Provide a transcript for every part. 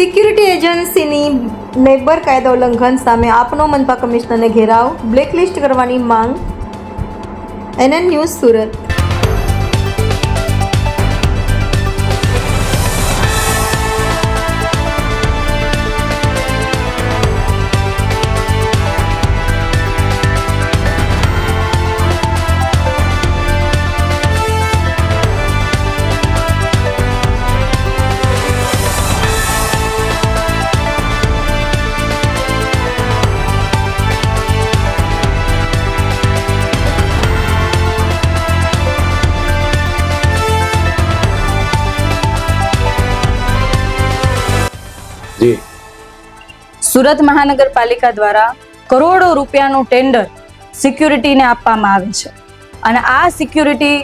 Security એજન્સીની labour કાયદા ઉલ્લંઘન સામે આપનો મનપા કમિશનરને ઘેરાવ, બ્લેકલિસ્ટ કરવાની માંગ. NN news Surat. સુરત મહાનગરપાલિકા દ્વારા કરોડો રૂપિયાનું ટેન્ડર સિક્યુરિટીને આપવામાં આવે છે અને આ સિક્યુરિટી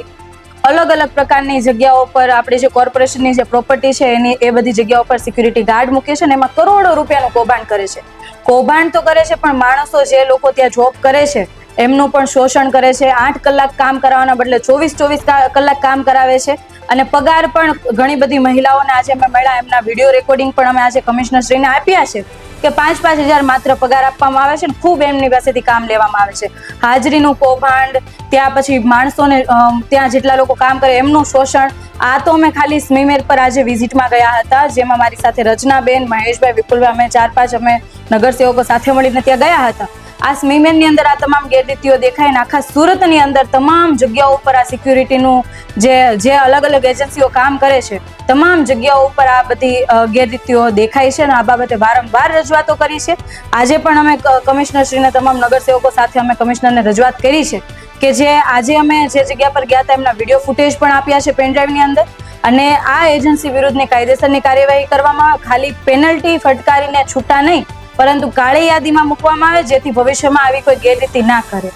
અલગ અલગ પ્રકારની જગ્યાઓ પર આપણી જે કોર્પોરેશનની જે પ્રોપર્ટી છે એની એ બધી જગ્યાઓ પર સિક્યુરિટી ગાર્ડ મૂકે છે ને એમાં કરોડો રૂપિયાનું કૌભાંડ કરે છે. કૌભાંડ તો કરે છે પણ માણસો જે લોકો ત્યાં જોબ કરે છે એમનું પણ શોષણ કરે છે. 8 કલાક કામ કરાવવાના બદલે 24 કલાક કામ કરાવે છે અને પગાર પણ ઘણી બધી મહિલાઓને આજે અમે મળ્યા, એમના વિડીયો રેકોર્ડિંગ પણ અમે આજે કમિશનરશ્રીને આપ્યા છે કે 5-5 હજાર માત્ર પગાર આપવામાં આવે છે ને ખૂબ એમની પાસેથી કામ લેવામાં આવે છે. હાજરીનું કૌભાંડ, ત્યાં પછી માણસોને ત્યાં જેટલા લોકો કામ કરે એમનું શોષણ. આ તો અમે ખાલી સ્મીમેર પર આજે વિઝિટમાં ગયા હતા, જેમાં મારી સાથે રચનાબેન, મહેશભાઈ, વિપુલભાઈ, અમે 4-5 અમે નગરસેવકો સાથે મળીને ત્યાં ગયા હતા. આ સ્મીમેરની અંદર આ તમામ ગેરરીતિઓ દેખાય ને આખા સુરતની અંદર તમામ જગ્યાઓ ઉપર આ સિક્યુરિટીનું જે અલગ અલગ એજન્સીઓ કામ કરે છે તમામ જગ્યાઓ ઉપર આ બધી ગેરરીતિઓ દેખાય છે અને આ બાબતે વારંવાર રજૂઆતો કરી છે. આજે પણ અમે કમિશનરશ્રીને તમામ નગરસેવકો સાથે અમે કમિશનરને રજૂઆત કરી છે કે જે આજે અમે જે જગ્યા પર ગયા હતા એમના વિડીયો ફૂટેજ પણ આપ્યા છે પેનડ્રાઈવની અંદર અને આ એજન્સી વિરુદ્ધની કાયદેસરની કાર્યવાહી કરવામાં આવે. ખાલી પેનલ્ટી ફટકારીને છૂટા નહીં પરંતુ કાળી યાદીમાં મૂકવામાં આવે જેથી ભવિષ્યમાં આવી કોઈ ગેરરીતિ ના કરે.